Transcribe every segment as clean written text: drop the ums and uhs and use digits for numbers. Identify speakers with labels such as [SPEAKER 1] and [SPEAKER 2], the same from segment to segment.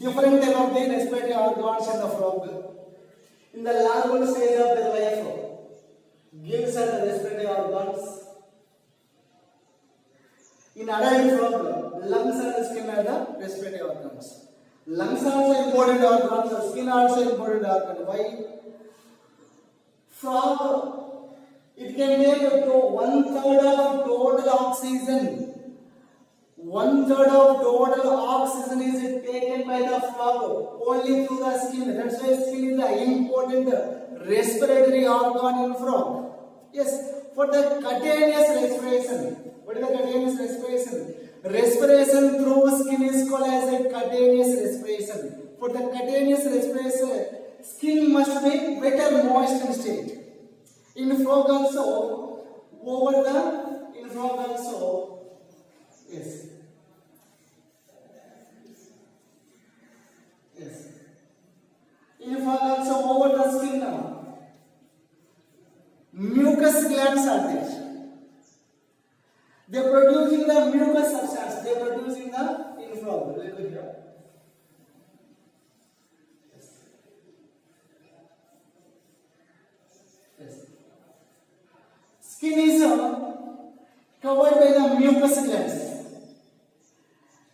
[SPEAKER 1] different type of the respiratory organs in the frog. In the larval stage of their life, gills are the respiratory organs. In adult frog, lungs and the skin are the respiratory organs. Lungs are also important organs, skin also important organ. Why? Frog, it can make up to 1/3 of total oxygen. 1/3 of total oxygen is taken by the frog only through the skin. That's why skin is the important respiratory organ in frog. Yes, for the cutaneous respiration. What is the cutaneous respiration? Respiration through skin is called as a cutaneous respiration. For the cutaneous respiration, skin must be wet or moist in state. In frog also, yes. Yes. In frog also over the skin now, mucus glands are there. They are producing the mucus substance. They are producing the in frog. Look here. Yes. Yes. Skin is covered by the mucus glands,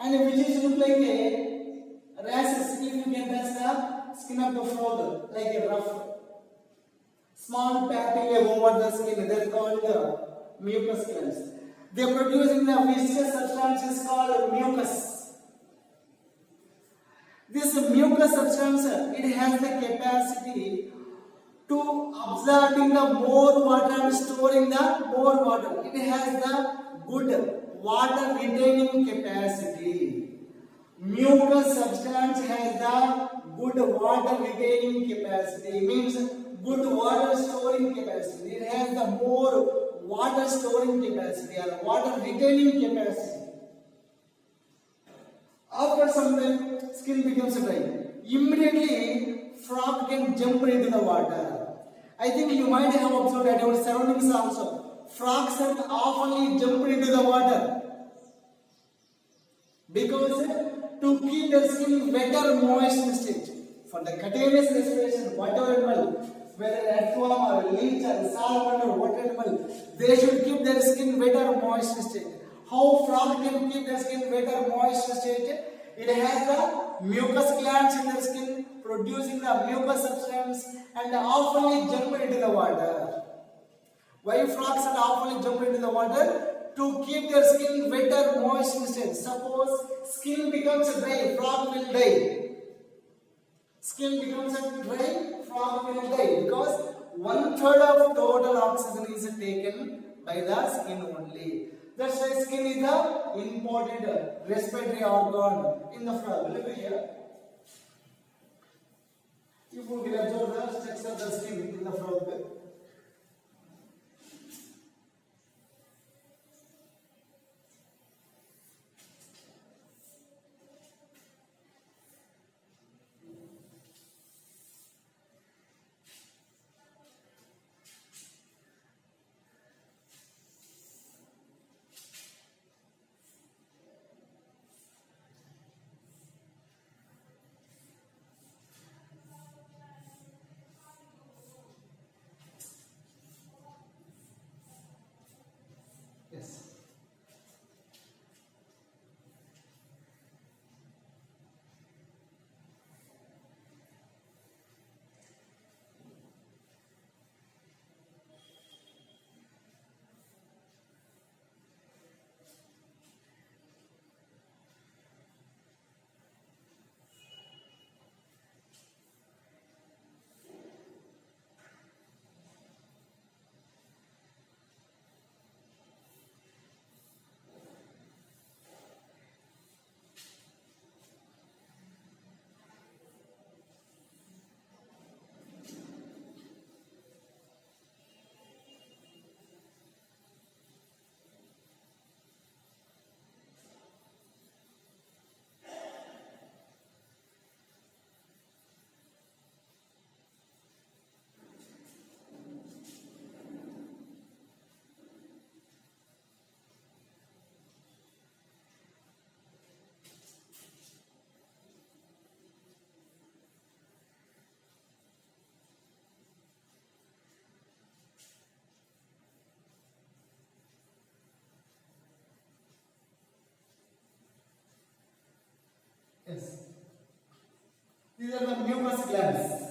[SPEAKER 1] and which is look like a rashes. If you can touch the skin of the frog, like a rough, small tapping over the skin, they are called the mucus glands. They are producing the viscous substance called mucus. This mucus substance, it has the capacity to absorbing the more water and storing the more water. It has the good water retaining capacity. Mucus substance has the good water retaining capacity. Means good water storing capacity. It has the more water storing capacity or water retaining capacity. After some time, skin becomes dry. Immediately, frog can jump into the water. I think you might have observed at our surroundings also. Frogs have often jumped into the water because to keep their skin wet or moist in state. For the cutaneous respiration, whatever animal, whether earthworm or leech or salmon or whatever animal, they should keep their skin wet or moist in state. How frog can keep their skin wet or moist in state? It has the mucus glands in their skin producing the mucus substance and often jump into the water. Why frogs are often jump into the water? To keep their skin wet or moist in state. Suppose skin becomes dry, frog will die. Skin becomes dry, frog will die because 1/3 of total oxygen is taken by the skin only. That's why skin is the important respiratory organ in the frog. Look here. If we will observe the structure of the skin in the frog. These are the mucous glands.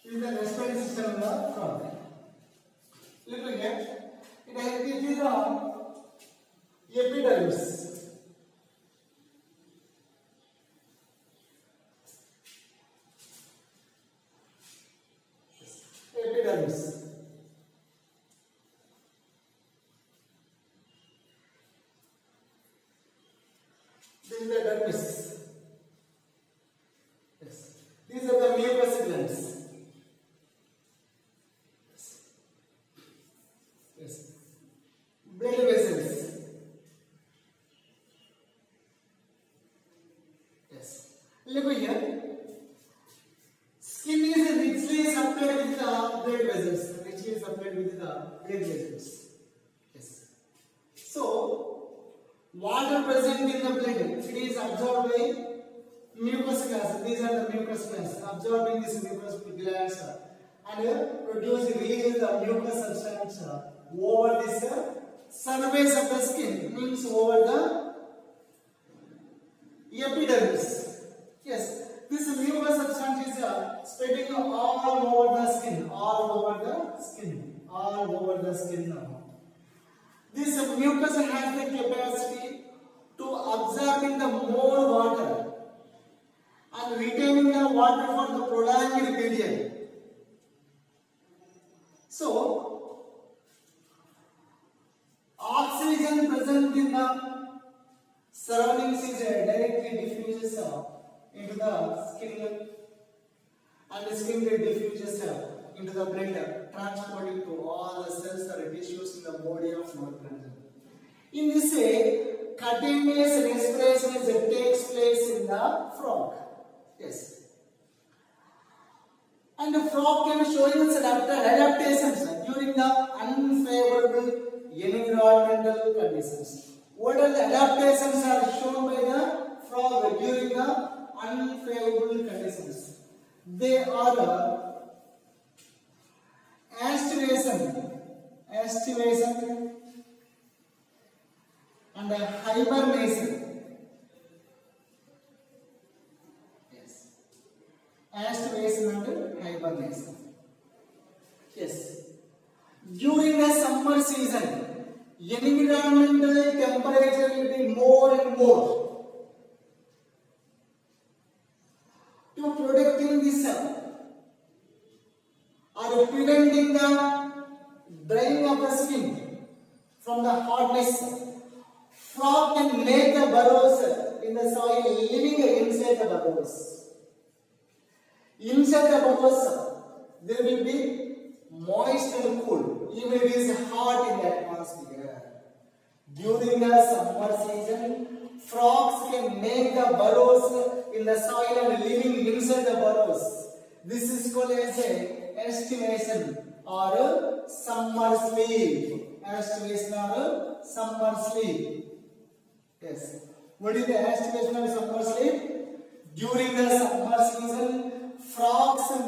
[SPEAKER 1] This is the respiratory system in the frog. Look here. It is the epidermis. Epidermis. This is the dermis. Yes. These are the mucous glands. Blood vessels. Yes. Look here. Skin is richly supplied with the blood vessels. Richly supplied with the blood vessels. Yes. So, water present in the blood, it is absorbed by mucous glands. These are the mucous glands. Absorbing this mucous glands and release the mucous substance over this surface of the skin, means over the epidermis. Yes, this mucous substance is spreading all over the skin, all over the skin now. This mucus has the capacity to absorbing the more water and retaining the water for the prolonged period. So, oxygen present in the surroundings is directly diffuses into the skin, and the skin diffuses into the blood, transporting to all the cells or tissues in the body of our planet. In this way, continuous respiration takes place in the frog. Yes. And the frog can show us adaptations during the unfavorable environmental conditions. What are the adaptations are shown by the frog during the unfavorable conditions? They are aestivation and hibernation. Yes. Aestivation and hibernation. Yes. During the summer season, environmental temperature will be more and more. To protecting this or preventing the drying of the skin from the hotness, frog can make the burrows in the soil, living inside the burrows. Inside the burrows, there will be moist and cool. Even it is hot in the atmosphere, During the summer season, frogs can make the burrows in the soil and living inside the burrows. This is called as a estivation or summer sleep. Estivation or summer sleep. Yes. What is the estivation or summer sleep? During the summer season, frogs can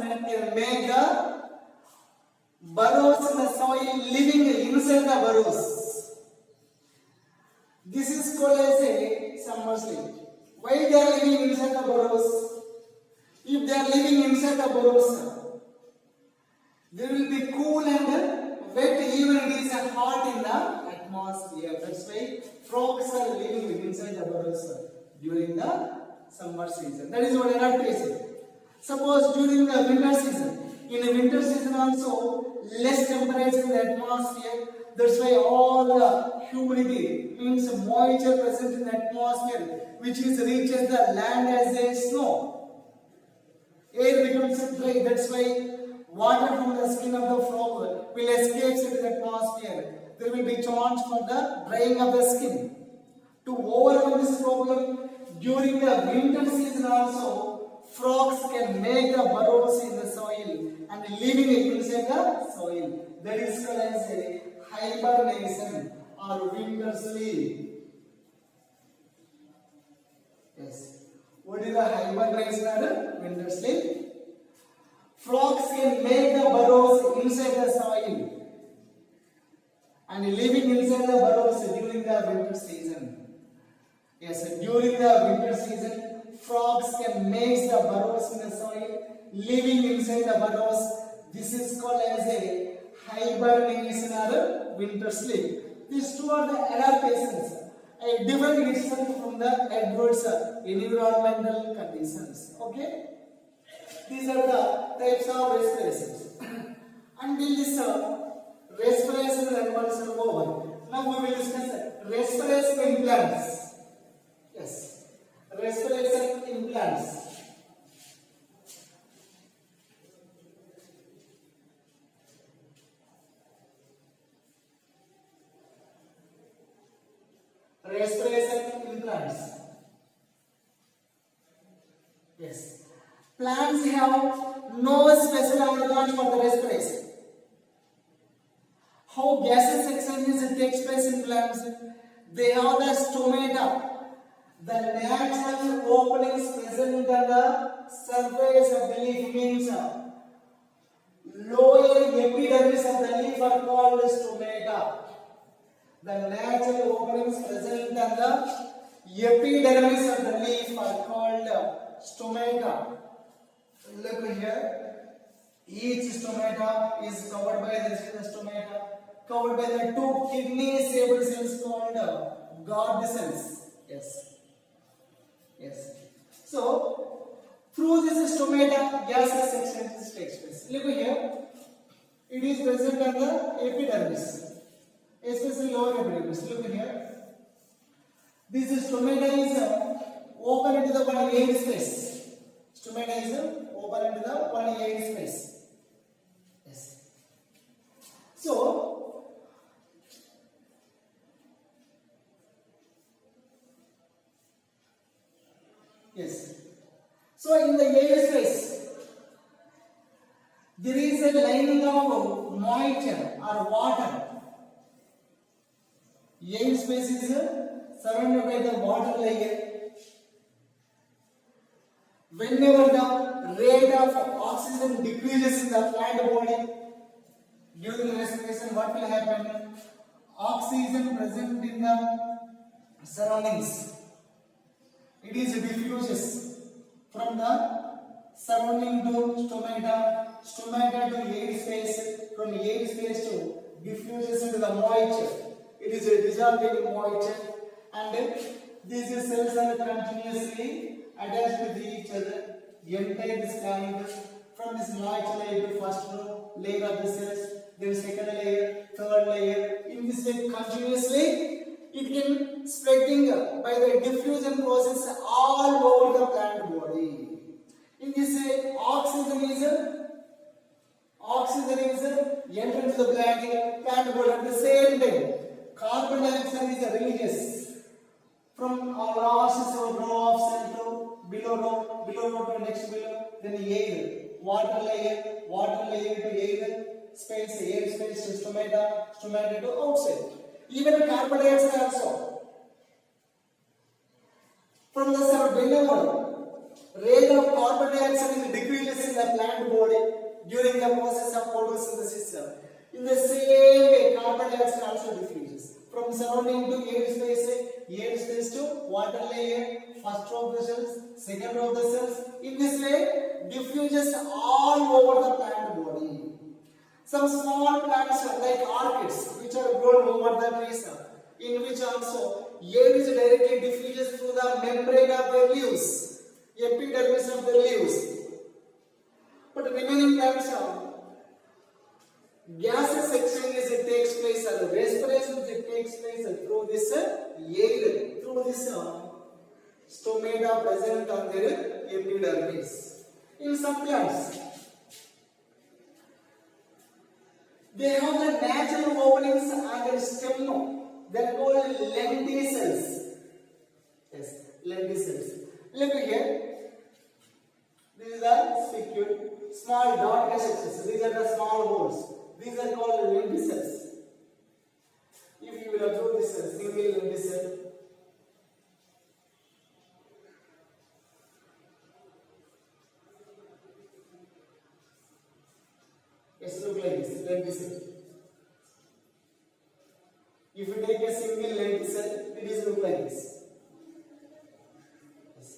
[SPEAKER 1] make the burrows in the soil, living inside the burrows. This is called as a summer sleep. Why they are living inside the burrows? If they are living inside the burrows, they will be cool and wet even it is hot in the atmosphere. That's why frogs are living inside the burrows during the summer season. That is what adaptation. Suppose during the winter season, in the winter season also less temperature in the atmosphere. That's why all the humidity means moisture present in the atmosphere, which is reaches the land as a snow. Air becomes dry. That's why water from the skin of the frog will escape into the atmosphere. There will be chance for the drying of the skin. To overcome this problem, during the winter season also, frogs can make the burrows in the soil and living inside the soil. That is called as a hibernation or winter sleep. Yes. What is the hibernation or winter sleep? Frogs can make the burrows inside the soil and living inside the burrows during the winter season. Yes, during the winter season, frogs can make the burrows in the soil, living inside the burrows. This is called as a hibernation or winter sleep. These two are the adaptations, different itself from the adverse environmental conditions. Okay, these are the types of respirations. Until this respiration and animals are over, now we will discuss respiration in plants. Yes, respiration in plants. Respiration in plants. Yes. Plants have no special organs for the respiration. How gaseous exchanges takes place in plants? They have the stomata, the natural openings present on the surface of the leaf means lower epidermis of the leaf are called stomata. The natural openings present on the epidermis of the leaf are called stomata. Look here. Each stomata is covered by this stomata, covered by the two kidney-shaped cells called Gard cells. Yes. Yes. So, through this stomata, gaseous exchange takes place. Look here. It is present on the epidermis, especially lower epidermis. Look here. This stomata is open into the one air space. Stomata is open into the one air space. Yes. So, yes. So, in the air space, there is a lining of moisture or water. Air space is surrounded by the water layer. Whenever the rate of oxygen decreases in the plant body during respiration, what will happen? Oxygen present in the surroundings, it is diffuses from the surrounding to stomata, stomata to air space, from air space to diffuses into the moisture. It is dissolved in moisture, and these cells are continuously attached with each other. The entire this plant, from this moisture layer to first layer of the cells, then second layer, third layer. In this way, continuously, it can spreading by the diffusion process all over the plant body. In this way, oxygen is entered to the plant body at the same time. Carbon dioxide is releases from our last row of cell to below row to next below, then air, water layer to air space to stomata to outside. Even carbon dioxide also. From the cell, whenever rate of carbon dioxide decreases in the plant body during the process of photosynthesis, in the same way carbon dioxide also diffuses from surrounding to air space to water layer, first row of the cells, second row of the cells. In this way, diffuses all over the plant body. Some small plants like orchids, which are grown over the trees, in which also air is directly diffuses through the membrane of their leaves, epidermis of the leaves. But remaining plants, gases exchange takes place, respiration takes place through this air, through this stomata present on their epidermis. In some plants, they have the natural openings on their stem. They are called lenticels. Yes, lenticels. Look here. This is the spicule. Small dot sections. These are the small holes. These are called lenticels. If you will observe this single lenticel, it's look like this lenticel. If you take a single lenticel, it is look like this. Yes.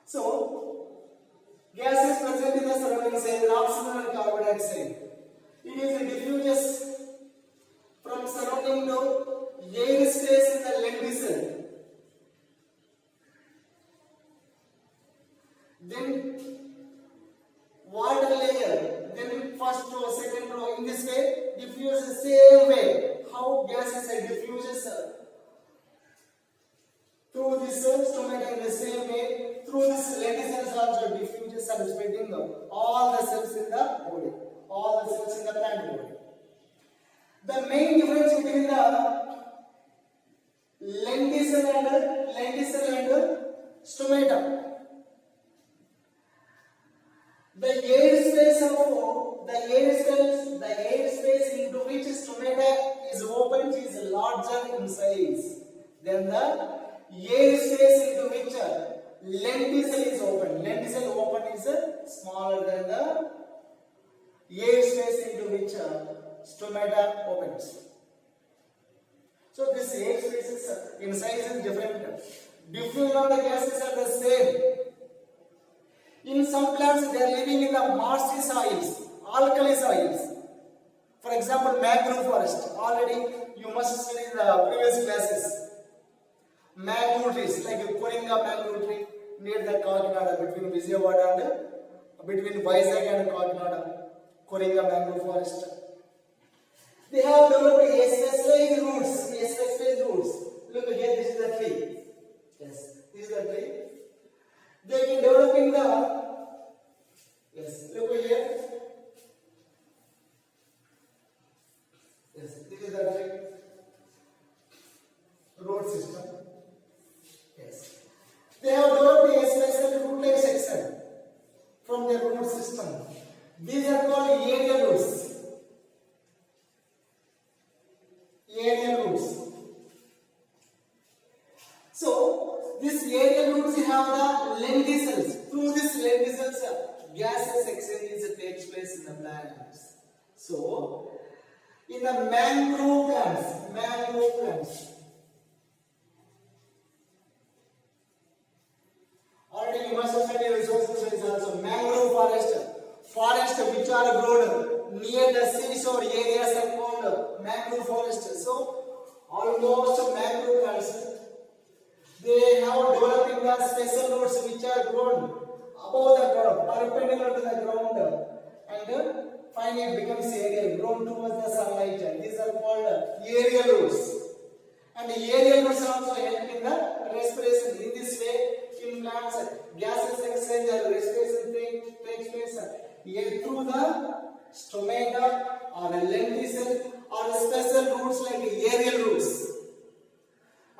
[SPEAKER 1] So, gas is present in the surrounding cell, oxygen and carbon dioxide. It is diffuses from surrounding to air space in the lenticel. Then water layer, then first row, second row. In this way, diffuse the same way. How gases are diffuses through this stomata in the same way. Through this lenticels also diffuses and spreading all the cells in the body, all the cells in the plant body. The main difference between the lenticel and stomata. The air space into which stomata is opened is larger in size than the air space into which lenticel is open. Lenticel open is smaller than the air space into which stomata opens. So this air spaces in size is different. Diffusion of the gases are the same. In some plants, they are living in the marshy soils, alkali soils. For example, mangrove forest. Already you must study in the previous classes. Mangrove trees, like Koringa mangrove tree near the Kakinada, between Vijayawada and between Vizag and Kakinada. Koringa mangrove forest. They have developed specialized roots. Look here, this is the tree. Yes, this is the tree. They can develop in the, yes, look here. Yes, this is the root system. Yes. They have developed a special root-like section from their root system. These are called aerial roots. Aerial roots. So, these aerial roots have the lenticels. Through these lenticels, gases exchange takes place in the plants. So, in the mangrove plants, already you must have studied resources also. Mangrove forest which are grown near the seashore areas are called mangrove forest. So, almost mangrove plants, they have developing the special roots which are grown above the ground, perpendicular to the ground, and finally it becomes aerial, grown towards the sunlight. These are called aerial roots. And the aerial roots also help in the respiration. In this way, in plants, gases exchange and respiration takes place through the stomata or lenticel or special roots like aerial roots.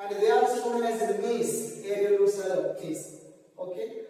[SPEAKER 1] And they are also known as the maize. Aerial roots are maize. Okay.